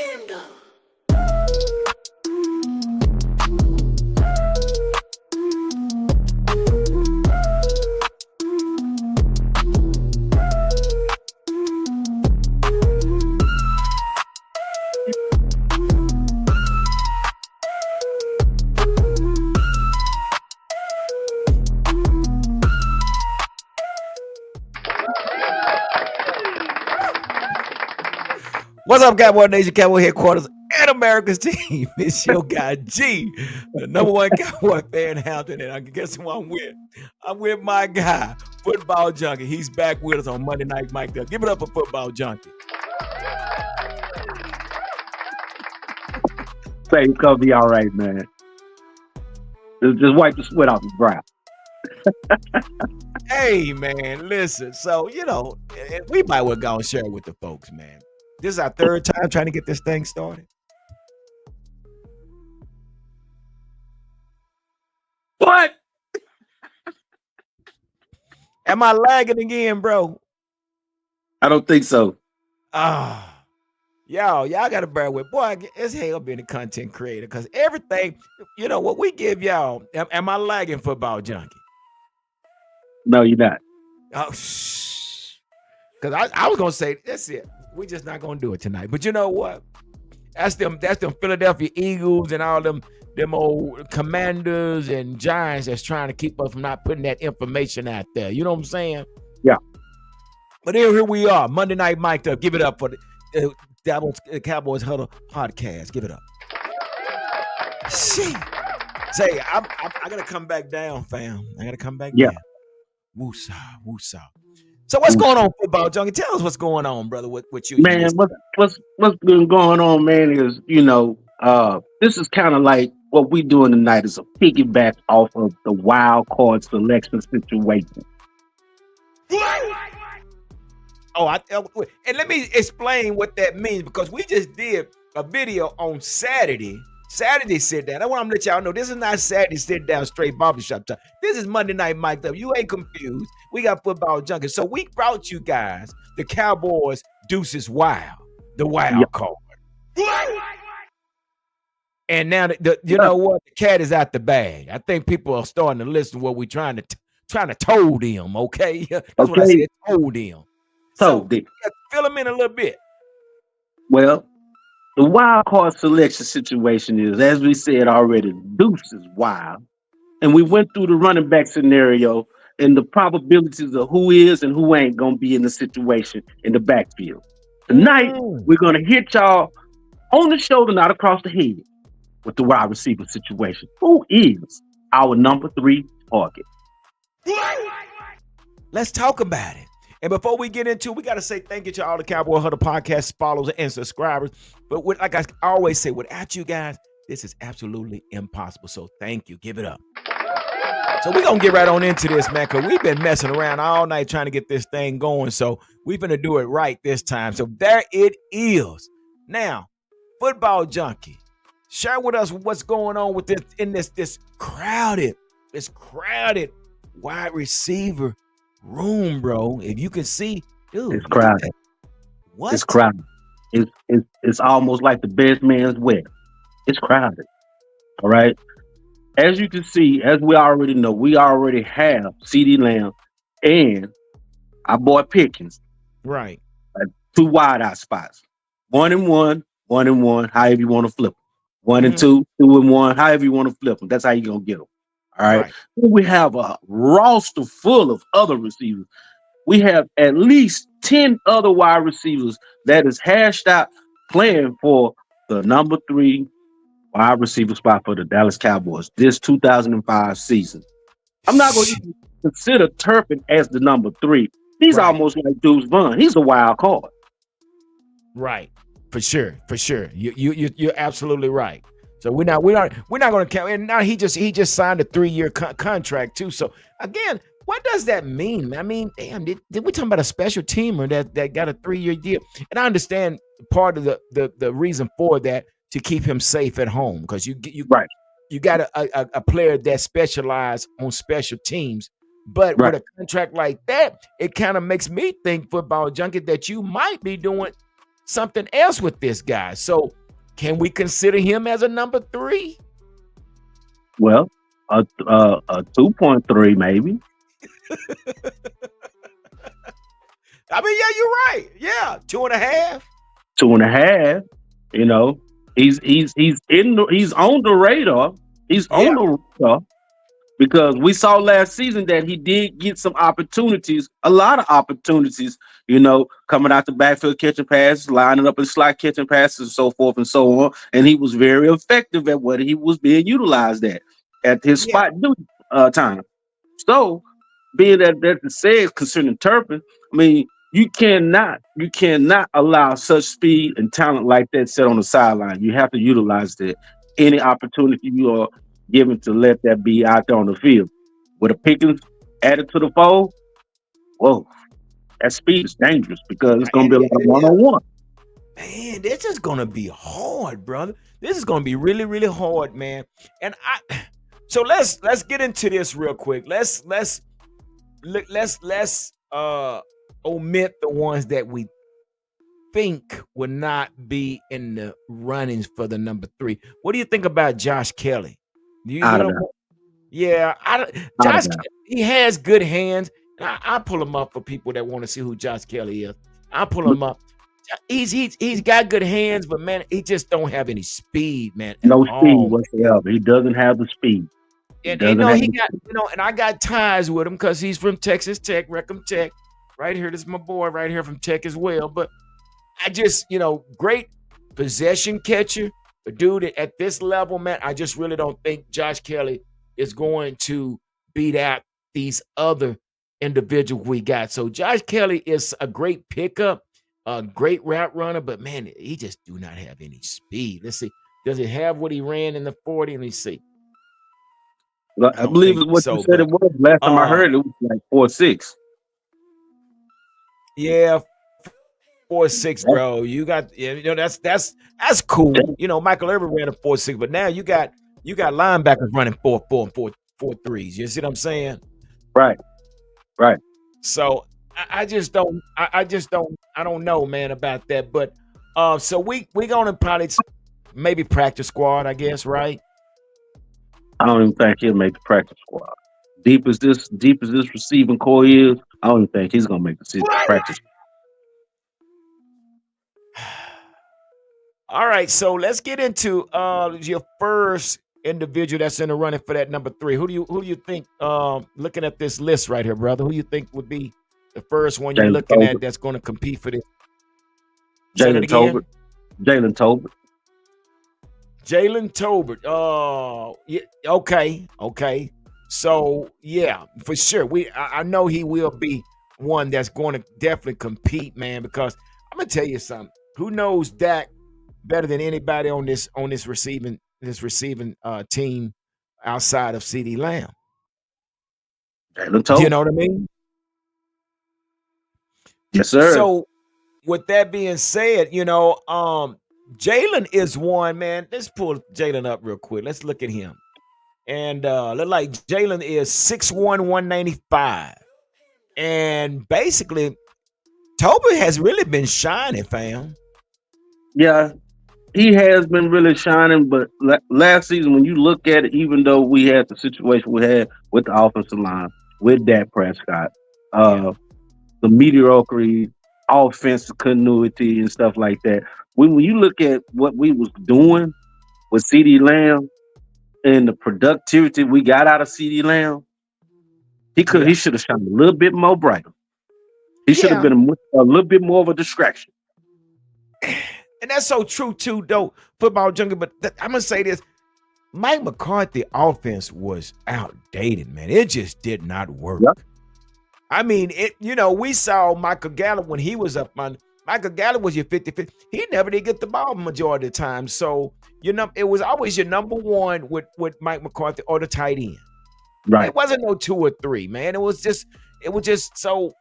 Panda. What's up, Cowboy Nation, Cowboy Headquarters, and America's team? It's your guy G, the number one Cowboy fan in Hampton, and I guess who I'm with? I'm with my guy, Football Junkie. He's back with us on Monday Night Mike Up. Give it up for Football Junkie. Say it's gonna be all right, man. Just wipe the sweat off his brow. Hey, man, listen. So, we might well go and share it with the folks, man. This is our third time trying to get this thing started. What? Am I lagging again, bro? I don't think so. Y'all gotta bear with. Boy, it's hell being a content creator because everything, what we give y'all. Am I lagging, Football Junkie? No, you're not. Oh, because I was gonna say that's it. We're just not gonna do it tonight. But you know what? That's them Philadelphia Eagles and all them old Commanders and Giants that's trying to keep us from not putting that information out there. You know what I'm saying? Yeah. But here we are, Monday Night Mike Up. Give it up for the Cowboys Huddle podcast. Give it up. Shit. Say, I gotta come back down, fam. I gotta come back down. Woosah. So what's going on, Football Junkie? Tell us what's going on, brother, with you. Man, what's been going on, man, is this is kind of like what we doing tonight is a piggyback off of the wild card selection situation. Oh, and let me explain what that means because we just did a video on Saturday. Saturday sit down. I want to let y'all know this is not Saturday sit down straight barbershop time. This is Monday Night Mike Up. You ain't confused. We got Football Junkie. So we brought you guys the Cowboys Deuces Wild, the wild card. And now know what? The cat is out the bag. I think people are starting to listen to what we're trying to told them. Okay, that's what I said. Told them. So fill them in a little bit. Well, the wild card selection situation is, as we said already, Deuce is wild. And we went through the running back scenario and the probabilities of who is and who ain't going to be in the situation in the backfield. Tonight, we're going to hit y'all on the shoulder, not across the head, with the wide receiver situation. Who is our number 3 target? Let's talk about it. And before we get into it, we got to say thank you to all the Cowboy Huddle podcast followers and subscribers. But like I always say, without you guys, this is absolutely impossible. So thank you. Give it up. So we're going to get right on into this, man, because we've been messing around all night trying to get this thing going. So we're going to do it right this time. So there it is. Now, Football Junkie, share with us what's going on with this in this crowded wide receiver room, bro. If you can see, dude, it's crowded. What? It's crowded. It's almost like the best man's wedding. It's crowded. All right. As you can see, as we already know, we already have CeeDee Lamb and our boy Pickens. Right. 2 wideout spots. 1 and 1, 1 and 1, however you want to flip them. 1 and 2, 2 and 1, however you want to flip them. That's how you're going to get them. All right. We have a roster full of other receivers. We have at least 10 other wide receivers that is hashed out playing for the number 3 wide receiver spot for the Dallas Cowboys this 2005 season. I'm not going to consider Turpin as the number 3. He's almost like Deuce Vaughn. He's a wild card. Right. For sure. You're absolutely right. So we're not going to count. And now he just signed a 3-year contract too. So again, what does that mean? I mean, damn, did we talking about a special teamer that got a 3-year deal? And I understand part of the reason for that to keep him safe at home because you got a player that specializes on special teams. But with a contract like that, it kind of makes me think, Football Junkie, that you might be doing something else with this guy. So can we consider him as a number 3? Well, a 2.3 maybe. I mean, yeah, you're right. Yeah, 2.5. 2.5. You know, he's on the radar. He's Yeah, on the radar because we saw last season that he did get some opportunities, a lot of opportunities. Coming out the backfield, catching passes, lining up in slot, catching passes, and so forth and so on. And he was very effective at what he was being utilized at his yeah, spot duty time. So, being that said concerning Turpin, I mean, you cannot allow such speed and talent like that set on the sideline. You have to utilize that any opportunity you are given to let that be out there on the field. With a Pickens added to the fold, whoa, that speed is dangerous because it's going and to be a lot of one yeah, on one. man, this is gonna be hard, brother. This is gonna be really, really hard, man. And so let's get into this real quick. Let's omit the ones that we think would not be in the runnings for the number 3. What do you think about Josh Kelly? Do you Out you of know? that. Yeah, Out of Josh. that. He has good hands. I pull him up for people that want to see who Josh Kelly is. I pull But him up. He's got good hands, but man, he just don't have any speed, man, at no speed all. whatsoever. He doesn't have the speed. He And doesn't no, have he the got speed. and I got ties with him because he's from Texas Tech, Reckham Tech, right here. This is my boy right here from Tech as well. But I just, great possession catcher. But dude, at this level, man, I just really don't think Josh Kelly is going to beat out these other individuals we got. So Josh Kelly is a great pickup, a great route runner, but man, he just do not have any speed. Let's see. Does he have what he ran in the 40? Let me see. Well, I I don't believe think it's what you so, said but it was. Last time I uh heard it was like 4.6. yeah, 4.6, bro. You got that's cool. Michael Irvin ran a 4.6, but now you got linebackers running 4.4 and 4.3s. You see what I'm saying? Right, right. So I just don't I don't know, man, about that. But so we gonna probably maybe practice squad, I guess, right? I don't even think he'll make the practice squad. Deep as this receiving core is, I don't even think he's gonna make the practice. All right, so let's get into your first individual that's in the running for that number 3. Who do you think looking at this list right here, brother? Who do you think would be the first one you're Jalen looking at Tolbert, that's going to compete for this? Say that Jalen Tolbert, again. Jalen Tolbert. Jalen Tolbert. Oh, yeah, okay. So yeah, for sure. I know he will be one that's going to definitely compete, man. Because I'm gonna tell you something. Who knows Dak better than anybody on this receiving team outside of CD Lamb? Jalen Do you Tolbert. know what I mean? Yes, sir. So with that being said, Jalen is one, man. Let's pull Jalen up real quick. Let's look at him. And look like Jalen is 6'1", 195. And basically, Toby has really been shining, fam. Yeah, he has been really shining, but last season, when you look at it, even though we had the situation we had with the offensive line, with Dak Prescott, Yeah, uh, the mediocre offensive continuity and stuff like that. When you look at what we was doing with CD Lamb and the productivity we got out of CD Lamb, he yeah, should have shined a little bit more brighter. He should have yeah. been a little bit more of a distraction. And that's so true too, though, football junkie. But I'm gonna say this: Mike McCarthy offense was outdated, man. It just did not work. Yep. I mean, we saw Michael Gallup when he was up on. Michael Gallup was your 50-50. He never did get the ball majority of the time. So, it was always your number one with Mike McCarthy or the tight end. Right. It wasn't no 2 or 3, man. It was just so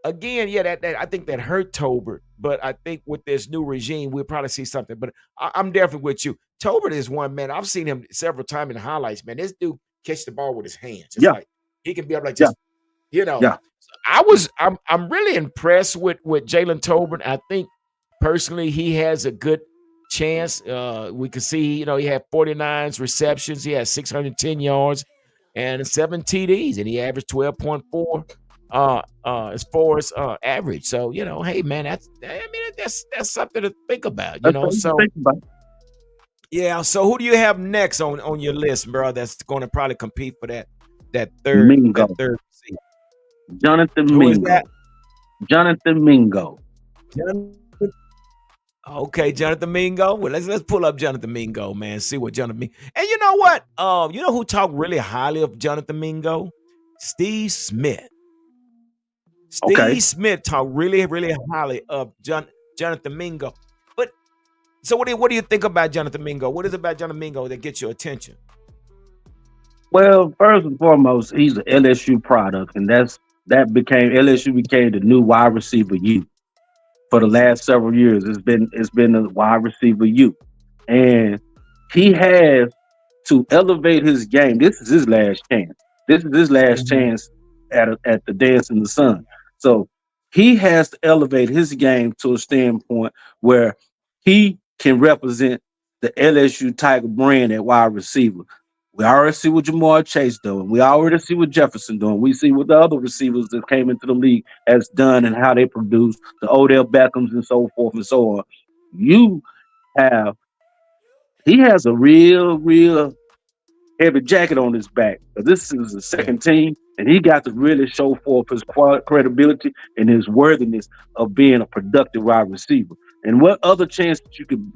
again, yeah, that I think that hurt Tolbert, but I think with this new regime, we'll probably see something. But I'm definitely with you. Tolbert is one, man. I've seen him several times in the highlights, man. This dude catch the ball with his hands. It's Yeah. like he can be able to Yeah. just, you know. Yeah. I'm really impressed with Jalen Tolbert. I think Personally, he has a good chance. We can see, he had 49 receptions. He had 610 yards and 7 TDs, and he averaged 12.4 as far as average. So, hey man, that's something to think about, That's something to So think about. yeah, so who do you have next on your list, bro? That's going to probably compete for that third Mingo, that third seat. Jonathan Who is that? Mingo, Jonathan Mingo. Jonathan. Okay, Jonathan Mingo. Well, let's pull up Jonathan Mingo, man. See what Jonathan Mingo. And you know what? You know who talked really highly of Jonathan Mingo? Steve Smith. Okay. Steve Smith talked really, really highly of Jonathan Mingo. But so what do you think about Jonathan Mingo? What is it about Jonathan Mingo that gets your attention? Well, first and foremost, he's an LSU product, and that became LSU became the new wide receiver U for the last several years. It's been a wide receiver U, and he has to elevate his game. This is his last chance. This is his last Mhm. chance at the dance in the sun. So he has to elevate his game to a standpoint where he can represent the LSU Tiger brand at wide receiver. We already see what Jamar Chase doing. We already see what Jefferson doing. We see what the other receivers that came into the league has done and how they produce, the Odell Beckhams and so forth and so on. You have he has a real heavy jacket on his back because this is the Yeah. second team, and he got to really show forth his credibility and his worthiness of being a productive wide receiver. And what other chance that you could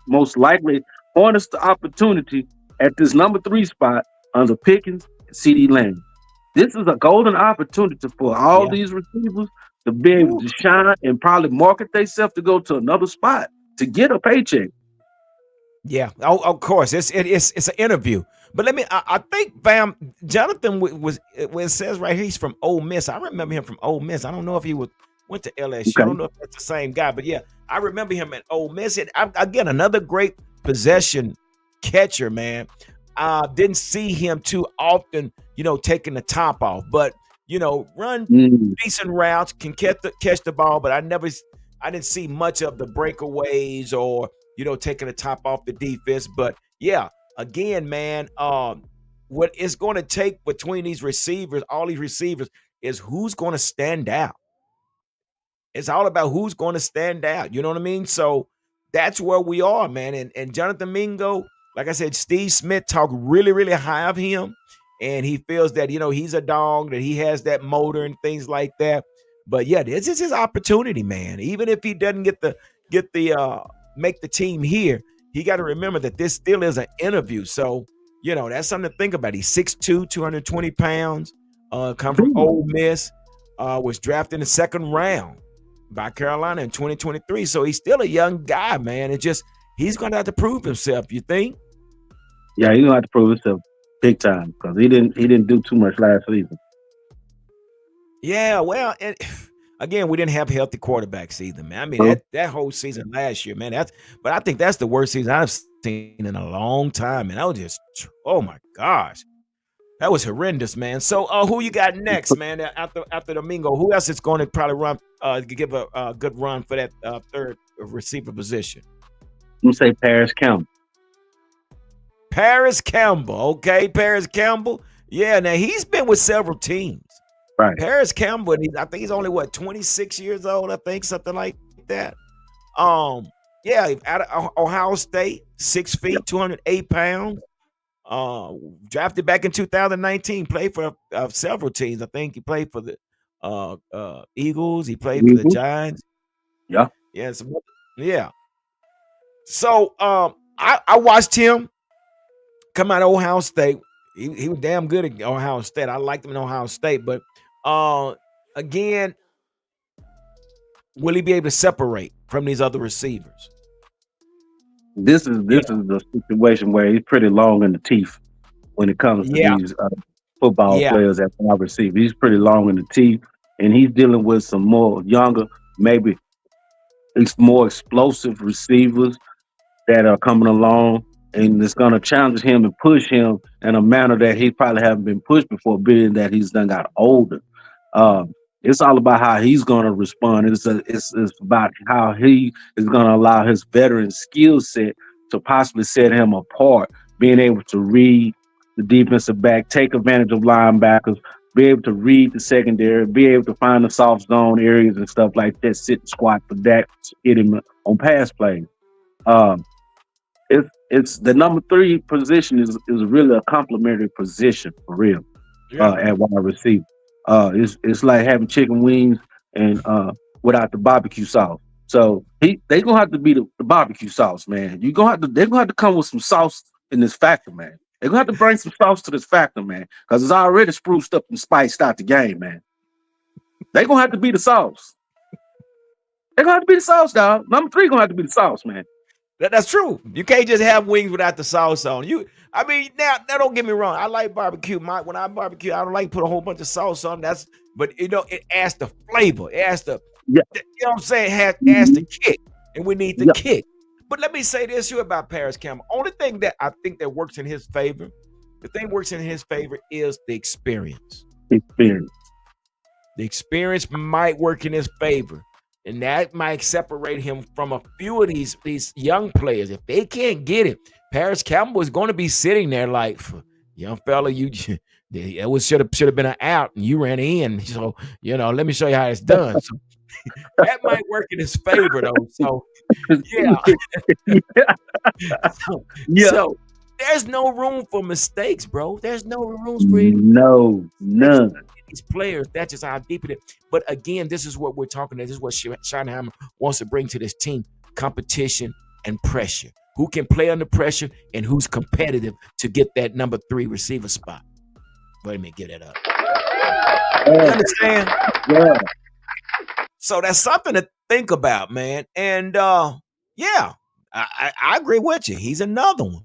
most likely harness the opportunity at this number three spot under Pickens and CD Lamb? This is a golden opportunity for all Yeah. these receivers to be able Woo. to shine and probably market themselves to go to another spot to get a paycheck. Yeah, oh, of course, it's an interview. But I think, Bam, Jonathan was where it says right here he's from Ole Miss. I remember him from Ole Miss. I don't know if he went to LSU. I Okay. don't know if that's the same guy, but yeah, I remember him at Ole Miss. And again, another great possession catcher, man. Didn't see him too often, taking the top off, but run Mm, decent routes, can catch the ball, but I didn't see much of the breakaways or taking the top off the defense. But yeah, again, man, what it's going to take between these receivers, all these receivers, is who's going to stand out. It's all about who's going to stand out. You know what I mean? So that's where we are, man. And Jonathan Mingo, like I said, Steve Smith talked really, really high of him. And he feels that, he's a dog, that he has that motor and things like that. But yeah, this is his opportunity, man. Even if he doesn't get the make the team here, he got to remember that this still is an interview. So, that's something to think about. He's 6'2, 220 pounds, come from big. Ole Miss, was drafted in the second round by Carolina in 2023. So he's still a young guy, man. It just he's gonna have to prove himself, you think? Yeah, he's gonna have to prove himself big time because he didn't do too much last season. Yeah, well, and again, we didn't have healthy quarterbacks either, man. I mean, Huh? that whole season last year, man, but I think that's the worst season I've seen in a long time. And I was just, oh my gosh. That was horrendous, man. So who you got next, man? After Domingo, who else is going to probably run give a good run for that third receiver position? I'm gonna say Paris Campbell. Paris Campbell. Okay, Paris Campbell. Yeah, now he's been with several teams. Right. Paris Campbell, I think he's only 26 years old, I think, something like that. Um, yeah, out of Ohio State, 6 feet, Yep. 208 pounds. Uh, Drafted back in 2019, played for several teams. I think he played for the Eagles, he played for the Mhm. Giants. Yeah. Yeah, yeah. So I watched him come out of Ohio State. He was damn good at Ohio State. I liked him in Ohio State, but uh, again, will he be able to separate from these other receivers? This is Yeah, this is the situation where he's pretty long in the teeth when it comes to yeah, these football yeah, players at wide receiver. He's pretty long in the teeth, and he's dealing with some more younger, maybe it's more explosive receivers that are coming along, and it's going to challenge him and push him in a manner that he probably haven't been pushed before, being that he's done got older. It's all about how he's going to respond. It's about how he is going to allow his veteran skill set to possibly set him apart, being able to read the defensive back, take advantage of linebackers, be able to read the secondary, be able to find the soft zone areas and stuff like that, sit and squat for that, hit him on pass plays. Um, it's the number three position is really a complimentary position for real Yeah. at wide receiver. It's like having chicken wings and without the barbecue sauce. So they gonna have to be the barbecue sauce, man. They're gonna have to come with some sauce in this factor, man. They're gonna have to bring some sauce to this factor, man, because it's already spruced up and spiced out the game, man. They're gonna have to be the sauce. They're gonna have to be the sauce, dog. Number three gonna have to be the sauce, man. That's true. You can't just have wings without the sauce on. I mean, now don't get me wrong. I like barbecue. When I barbecue, I don't like put a whole bunch of sauce on. But it adds the flavor. It adds Yeah, you know what I'm saying? Adds the mhm, kick, and we need the yeah, kick. But let me say this here about Paris Campbell. Only thing that I think that works in his favor, the thing works in his favor is the experience. experience. The experience might work in his favor, and that might separate him from a few of these young players. If they can't get it, Paris Campbell is going to be sitting there like, young fella, it was should have been an out, and you ran in. So let me show you how it's done. So that might work in his favor though. So yeah, so, Yeah, so there's no room for mistakes, bro. There's no room for any no, mistakes none. with these players. That's just how deep it is. But again, this is what we're talking about. This is what Schottenheimer wants to bring to this team: competition and pressure. Who can play under pressure and who's competitive to get that number 3 receiver spot. Wait a minute, get that up. You Yeah, understand? yeah. So that's something to think about, man. And yeah, I agree with you. He's another one.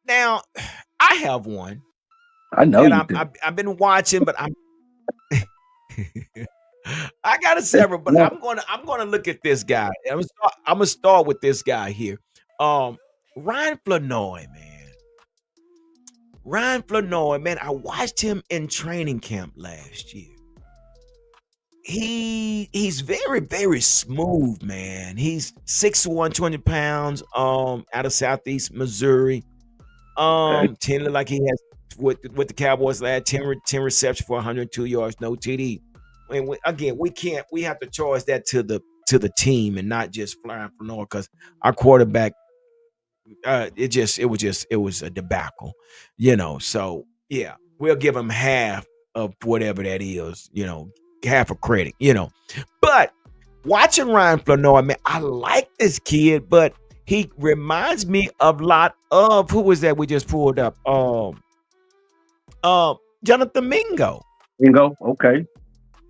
Now I have one I know that you do. I've been watching, but I got a That's several, but yeah. I'm gonna look at this guy. I'm gonna start with this guy here. Um, Ryan Flanoy, man. Ryan Flanoy, man. I watched him in training camp last year. He's very very smooth, man. He's 6'1", 200 pounds. Out of Southeast Missouri. Okay. 10 like he has with the Cowboys last 10 receptions for 102 yards, no TD. And again, we have to charge that to the team and not just flying for Noah because our quarterback it was a debacle, So yeah, we'll give him half of whatever that is, half a credit, But watching Ryan Flanoy, man, I like this kid, but he reminds me of a lot of who was that we just pulled up? Jonathan Mingo. Bingo. Okay.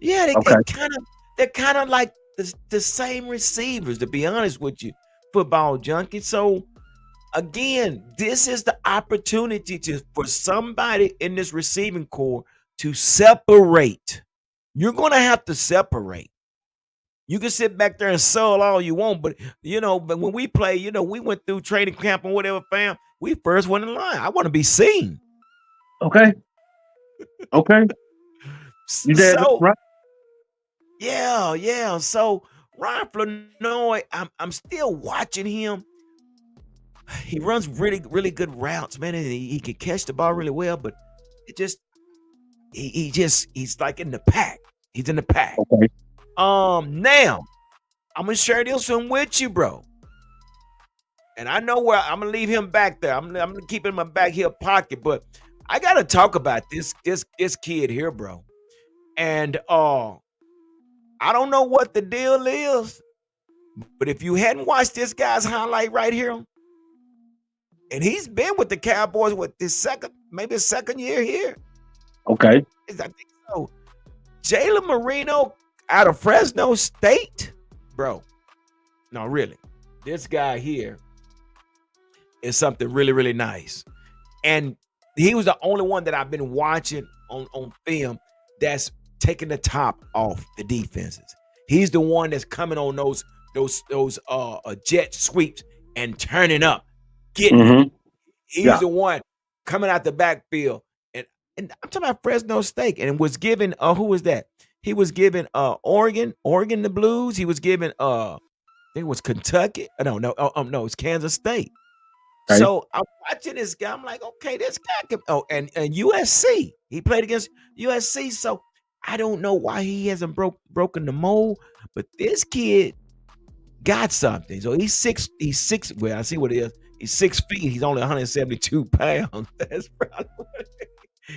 Yeah, Okay. they're kind of like the same receivers, to be honest with you, football junkie. So again, this is the opportunity for somebody in this receiving core to separate. You're gonna have to separate. You can sit back there and sull all you want, but when we play, we went through training camp and whatever, fam. We first went in line. I want to be seen. Okay. Okay. You did So right. yeah, yeah. So Ryan Flanoy, I'm still watching him. He runs really, really good routes, man, and he can catch the ball really well, but it just he's like in the pack. He's in the pack. Okay. Now I'm gonna share this one with you, bro. And I know where I'm gonna leave him back there. I'm gonna keep him in my back here pocket, but I gotta talk about this kid here, bro. And I don't know what the deal is, but if you hadn't watched this guy's highlight right here, and he's been with the Cowboys with this maybe his second year here. Okay. I think so. Jalen Marino out of Fresno State, bro. No, really, this guy here is something really, really nice. And he was the only one that I've been watching on film that's taking the top off the defenses. He's the one that's coming on those jet sweeps and turning up, getting it. Mm-hmm. He's Yeah. the one coming out the backfield and and I'm talking about Fresno State, and was given who was that? He was given Oregon the Blues. He was given I think it was Kentucky. No, it's Kansas State. Okay. So I'm watching this guy. I'm like, okay, this guy can. Oh, and USC. He played against USC. So I don't know why he hasn't broken the mold, but this kid got something. So he's six. He's six. Well, I see what it is. He's 6 feet. He's only 172 pounds. That's probably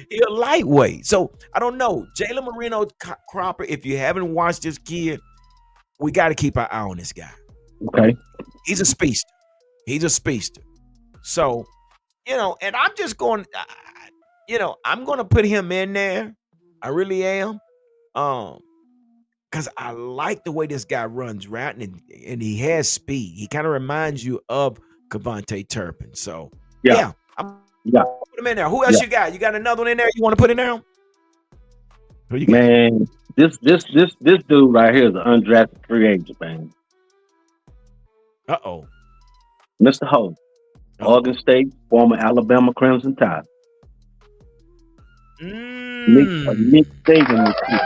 he a lightweight. So I don't know. Jalen Marino Cropper. If you haven't watched this kid, we got to keep our eye on this guy. Okay. He's a speedster. He's a speedster. So and I'm just going. I'm going to put him in there. I really am. Because I like the way this guy runs route, and he has speed. He kind of reminds you of Cavante Turpin. So Yeah. yeah, I'm Yeah. put him in there. Who else Yeah. you got? You got another one in there you want to put in there? Who you got? Man, this dude right here is an undrafted free agent, man. Uh-oh. Mr. Holt, Oregon Uh-oh. State, former Alabama Crimson Tide. Nick Mm. Saban recruit.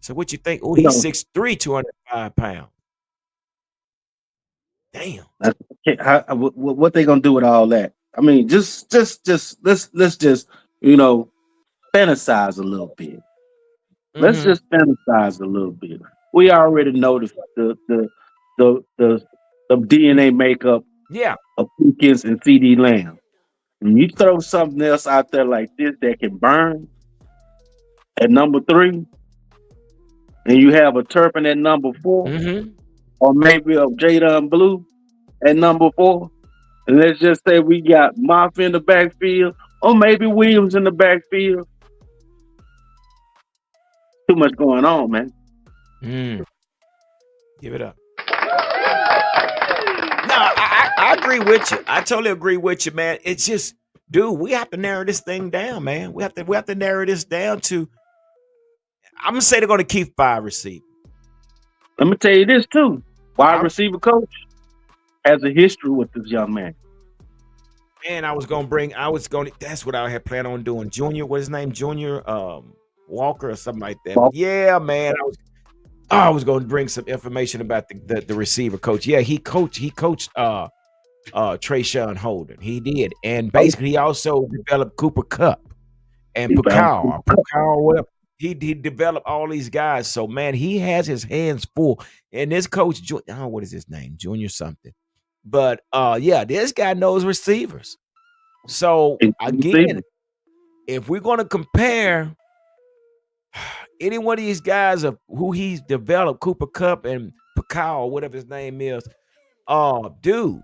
So what you think? Oh, You he's know, 6'3", 205 pounds. Damn. that's, what they gonna do with all that? I mean, just let's just you know fantasize a little bit. Let's Mm-hmm. just fantasize a little bit. We already know the the, the DNA makeup Yeah. of Pickens and CD Lamb. When you throw something else out there like this that can burn at number 3, and you have a Turpin at number 4, Mm-hmm. or maybe a Jadon Blue at number 4, and let's just say we got Moff in the backfield, or maybe Williams in the backfield. Too much going on, man. Mm. Give it up. No, I agree with you. I totally agree with you, man. It's just, dude, we have to narrow this thing down, man. We have to narrow this down to. I'm gonna say they're gonna keep 5 receivers. Let me tell you this too. Wide I'm receiver coach has a history with this young man. and I was gonna bring. I was gonna. That's what I had planned on doing. Junior, what's his name? Junior Walker or something like that. Well, But yeah, man, I was going to bring some information about the receiver coach. Yeah, he coached Trayshawn Holden. He did, and oh, basically he also developed Cooper Cup and he found Pukal, whatever. He developed all these guys. So man, he has his hands full. And this coach, I don't know what is his name, Junior something. But yeah, this guy knows receivers. So again, receiver. if we're going to compare any one of these guys of who he's developed, Cooper Cup and Pacao, whatever his name is, dude,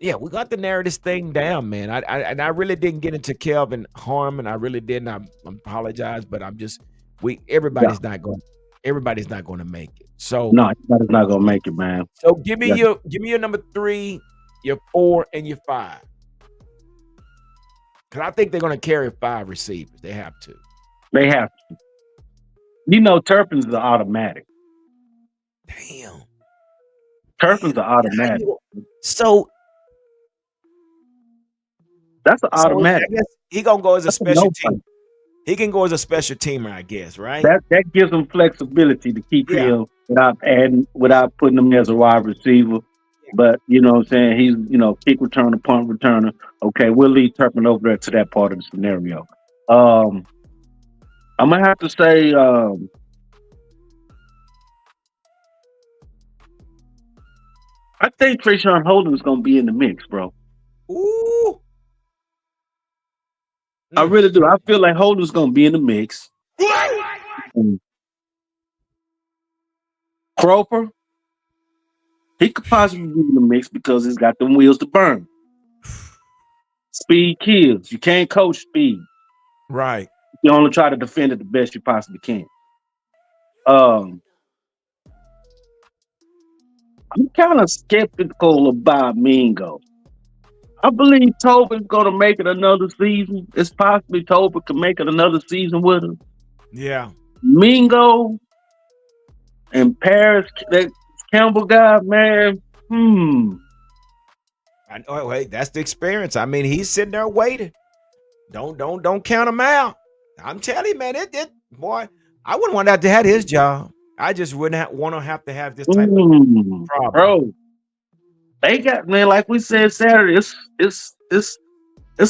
yeah, we got to narrow this thing down, man. I really didn't get into Kelvin Harmon. I really didn't. I apologize, but I'm just we Yeah. everybody's not going to make it. So No, he's not gonna make it, man. give me Yeah, your number 3, your 4, and your 5. Because I think they're going to carry 5 receivers. They have to. they have. Turpin's the automatic. Damn. Turpin's Damn. the How automatic. you so That's an So automatic. I guess he gonna go as a That's a special no team. fight. He can go as a special teamer, I guess, right? That gives him flexibility to keep Yeah. him without putting him as a wide receiver. Yeah. But you know what I'm saying, he's kick returner, punt returner. Okay, we'll leave Turpin over there to that part of the scenario. Um, I'm gonna have to say I think Trayshawn Holden's gonna be in the mix, bro. Ooh. I Mm. really do. I feel like Holden's gonna be in the mix. Right. And Cropper, he could possibly be in the mix because he's got them wheels to burn. Speed kills. You can't coach speed. Right. You only try to defend it the best you possibly can. Um, I'm kind of skeptical about Mingo. I believe Tobin's gonna make it another season. It's possibly Tobin can make it another season with him. Yeah. Mingo and Paris, that Campbell guy, man. I know. Wait, that's the experience. I mean, he's sitting there waiting. Don't count him out. I'm telling you, man. Boy, I wouldn't want that to have his job. I just wouldn't want to have this type of problem. Bro, they got man, like we said Saturday, it's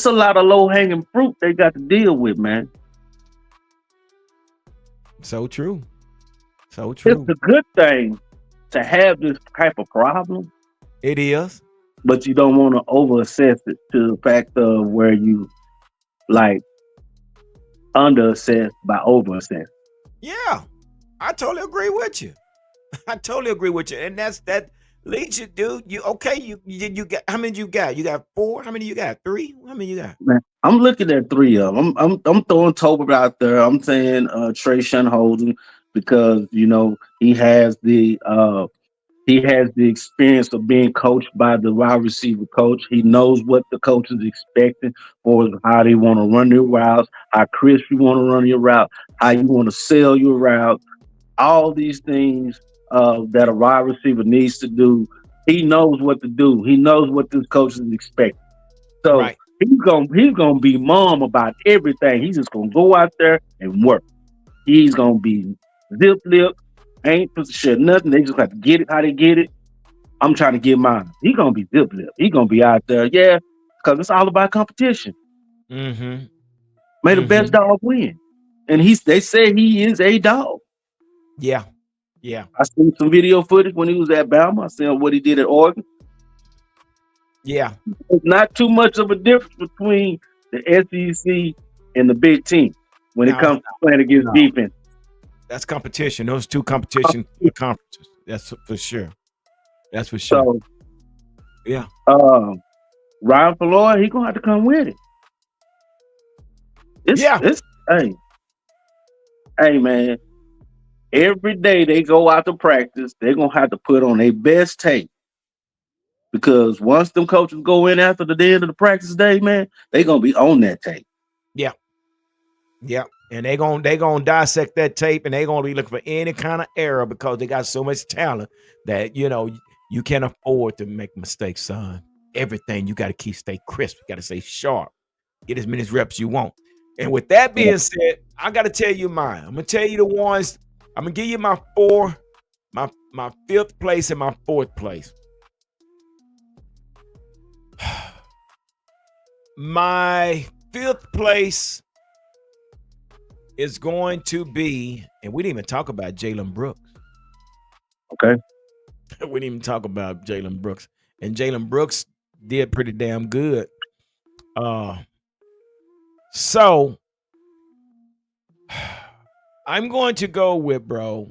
a lot of low hanging fruit they got to deal with, man. So true. So It's true. a good thing to have this type of problem, It is. but you don't want to over assess it to the fact of where you like under assess by over assess. Yeah, I totally agree with you. I totally agree with you, and that leads you, dude. You okay? You got how many you got? You got four? How many you got? Three? How many you got? Man, I'm looking at three of them. I'm throwing Tolbert out there. I'm saying Trey Holden because he has the experience of being coached by the wide receiver coach. He knows what the coach is expecting for how they want to run their routes, how crisp you want to run your route, how you want to sell your route, all these things that a wide receiver needs to do. He knows what to do. He knows what this coach is expecting. So Right. he's gonna be mum about everything. He's just gonna go out there and work. He's gonna be zip lip, ain't for shit nothing. They just got to get it how they get it. I'm trying to get mine. He gonna be zip lip. He gonna be out there, yeah, because it's all about competition. Mm-hmm. May the best Mm-hmm. dog win, and they say he is a dog. Yeah. Yeah. I seen some video footage when he was at Bama. I seen what he did at Oregon. Yeah. There's not too much of a difference between the SEC and the Big Ten when it No, comes to playing against no. defense. That's competition. Those two competition conferences. That's for sure. That's for sure. So Yeah. um, Ryan Floyd, he gonna have to come with it. It's Yeah. it's hey man. Every day they go out to practice, they're gonna have to put on their best tape because once them coaches go in after the end of the practice day, man, they gonna be on that tape. Yeah. Yeah. And they gonna dissect that tape and they gonna be looking for any kind of error because they got so much talent that you can't afford to make mistakes, son. Everything you got to keep stay crisp. You got to stay sharp. Get as many reps you want. And with that being said, I got to tell you mine. I'm gonna tell you the ones. I'm gonna give you my four, my fifth place and my fourth place. My fifth place is going to be, and we didn't even talk about Jalen Brooks. Okay. We didn't even talk about Jalen Brooks. And Jalen Brooks did pretty damn good. Uh so I'm going to go with, bro.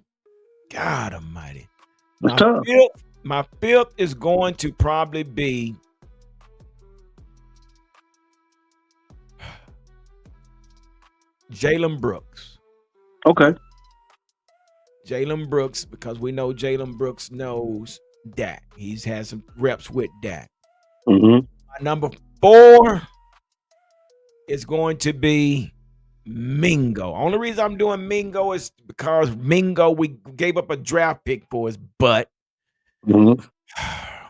God almighty. It's My tough. fifth is going to probably be Jalen Brooks. Okay. Jalen Brooks, because we know Jalen Brooks knows Dak. He's had some reps with Dak. Mm-hmm. My number four is going to be Mingo. Only reason I'm doing Mingo is because Mingo, we gave up a draft pick for his butt, Mm-hmm.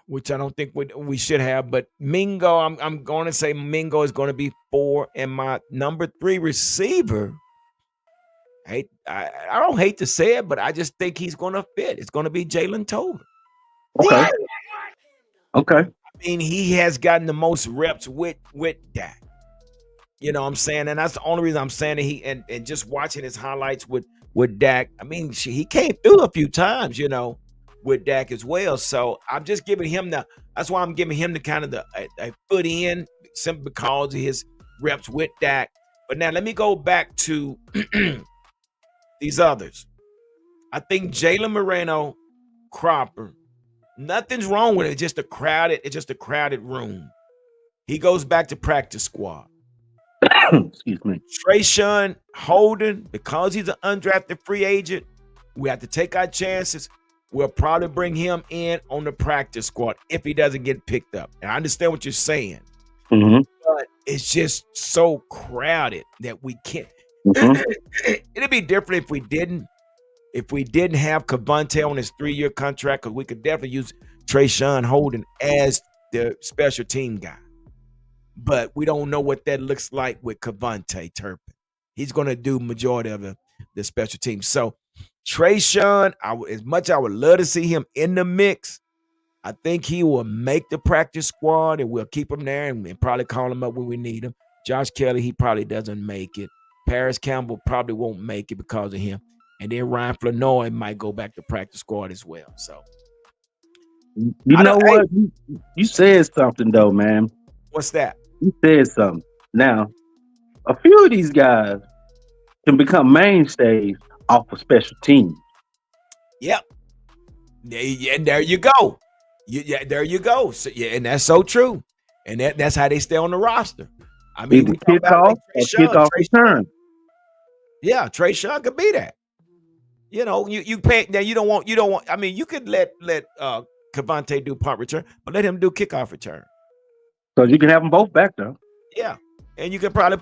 which I don't think we should have. But Mingo, I'm going to say Mingo is going to be four, and my number three receiver. I don't hate to say it, but I just think he's going to fit. It's going to be Jalen Tolbert. Okay. Okay. I mean, he has gotten the most reps with Dak. You know what I'm saying? And that's the only reason I'm saying that and just watching his highlights with Dak. I mean, he came through a few times, with Dak as well. So I'm just giving him that's why I'm giving him the kind of a foot in simply because of his reps with Dak. But now let me go back to these others. I think Jalen Moreno, Cropper, nothing's wrong with it. It's just a crowded room. He goes back to practice squad. Excuse me. Trayshawn Holden, because he's an undrafted free agent, we have to take our chances. We'll probably bring him in on the practice squad if he doesn't get picked up. And I understand what you're saying, Mm-hmm. but it's just so crowded that we can't. Mm-hmm. It'd be different if we didn't. If we didn't have Cavante on his 3-year contract, because we could definitely use Trayshawn Holden as the special team guy. But we don't know what that looks like with Cavante Turpin. He's going to do majority of the special teams. So Trayshawn, as much I would love to see him in the mix, I think he will make the practice squad, and we'll keep him there and probably call him up when we need him. Josh Kelly, he probably doesn't make it. Paris Campbell probably won't make it because of him. And then Ryan Flournoy might go back to practice squad as well. So You I don't. know Hey, what? You said something though, man. what's that? You said something. Now, a few of these guys can become mainstays off of special teams. Yep. And there you go. There you go. So, yeah, and that's so true. And that's how they stay on the roster. I mean, Either we talk about kickoff like Trey or Sean. kickoff return. Yeah, Trey Sean could be that. You pay now. You don't want. I mean, you could let Cavante do punt return, but let him do kickoff return. So you can have them both back there. Yeah, and you probably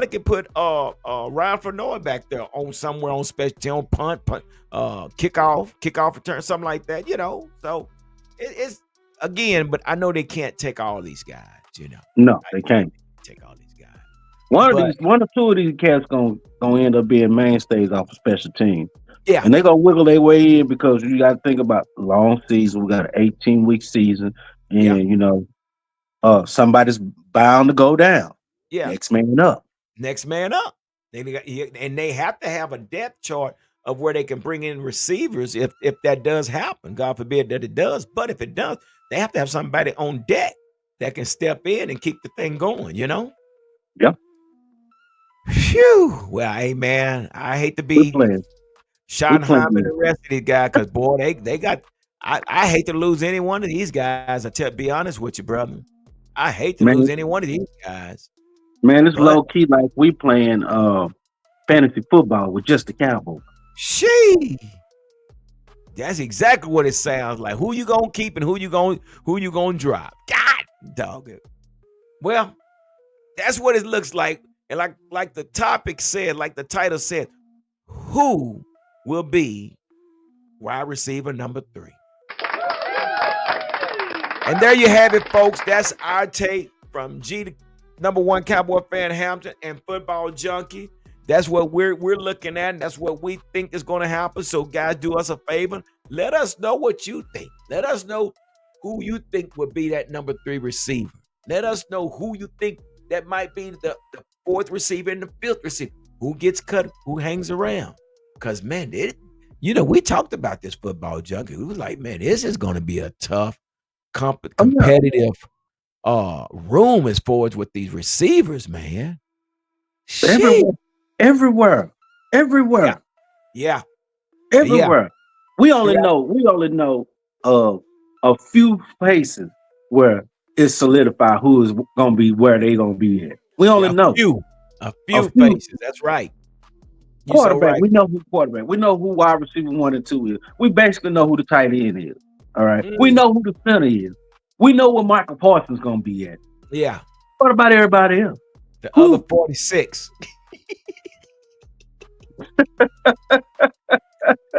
could put Ryan Flournoy back there on somewhere on special team, punt, kickoff return, something like that. So it's again, but I know they can't take all these guys. No, I they know can't. they can't take all these guys, but One or two of these cats gonna end up being mainstays off of special teams. yeah, And they gonna wiggle their way in because you gotta think about long season. We got an 18-week season, yeah, and somebody's bound to go down. yeah. Next man up. Next man up. And they have to have a depth chart of where they can bring in receivers if that does happen. God forbid that it does, but if it does, they have to have somebody on deck that can step in and keep the thing going. Yeah, Phew. Well, hey man, I hate to we be playing. We Schottenheim and playing. the rest of these guys because boy, they got. I hate to lose any one of these guys. Be honest with you, brother. I hate to lose Man, any one of these guys. man, it's But low key like we playing fantasy football with just the Cowboys. she That's exactly what it sounds like. Who you gonna keep and who you gonna drop? God dog it. Well, that's what it looks like. And like the topic said, like the title said, who will be wide receiver number 3? And there you have it, folks. That's our take from G, the number one Cowboy fan Hampton and football junkie. That's what we're looking at, and that's what we think is going to happen. So, guys, do us a favor. Let us know what you think. Let us know who you think would be that number 3 receiver. Let us know who you think that might be the 4th receiver and the 5th receiver. Who gets cut? Who hangs around? Because man, we talked about this football junkie. We was like, man, this is going to be a tough Oh yeah, competitive room as far as with these receivers, man. Shit. everywhere, everywhere, Yeah. everywhere, Yeah. Yeah. everywhere. We only Yeah. know we only know of a few places where it's solidified who is gonna be where they gonna be at. We only Yeah. A know few. A a few few faces. That's right. You so quarterback. right. We know who quarterback. We know who wide receiver 1 and 2 is. We basically know who the tight end is. All right. We Mm, know who the center is. We know where Michael Parsons gonna be at. yeah. What about everybody else? The other Who? 46.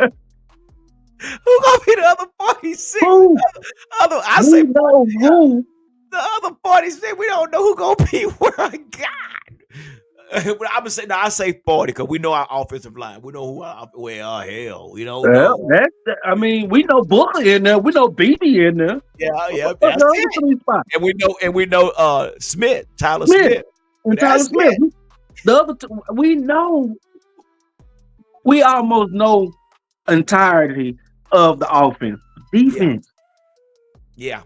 Who gonna be the other 46? Who? I say We know who. the other 46. We don't know who gonna be where. God. But I'm gonna say no. I say 40 because we know our offensive line. We know who. Well, hell, we don't Well, know. I mean, we know Booker in there. We know BB in there. Yeah, yeah, What's that's the other it. 3 spots? And we know Smith, Tyler Smith Smith. and But Tyler that's Smith. it. The other two, we know. We almost know entirety of the offense. Yeah, Defense. yeah.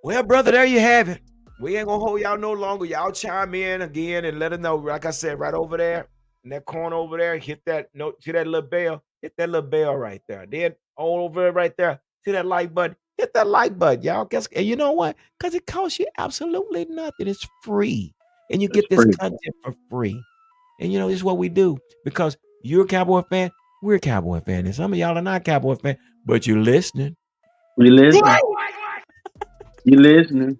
Well, brother, there you have it. We ain't gonna hold y'all no longer. Y'all chime in again and let us know. Like I said, right over there in that corner over there, hit that note, see that little bell, hit that little bell right there. Then all over it right there, see that like button, hit that like button, y'all. Guess and you know what? Because it costs you absolutely nothing. It's free, and you It's get this free. content for free. And this is what we do because you're a Cowboy fan, we're a Cowboy fan, and some of y'all are not Cowboy fan, but you're listening. You listening? You listening?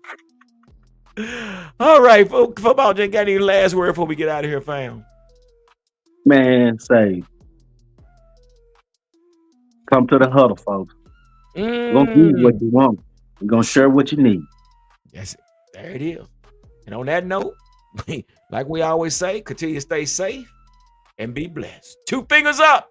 All right, football. Just got any last word before we get out of here, fam? Man, say, come to the huddle, folks. We're gonna give you what Mm, you want. We're gonna share what you need. That's it. There it is. And on that note, like we always say, continue to stay safe and be blessed. 2 fingers up.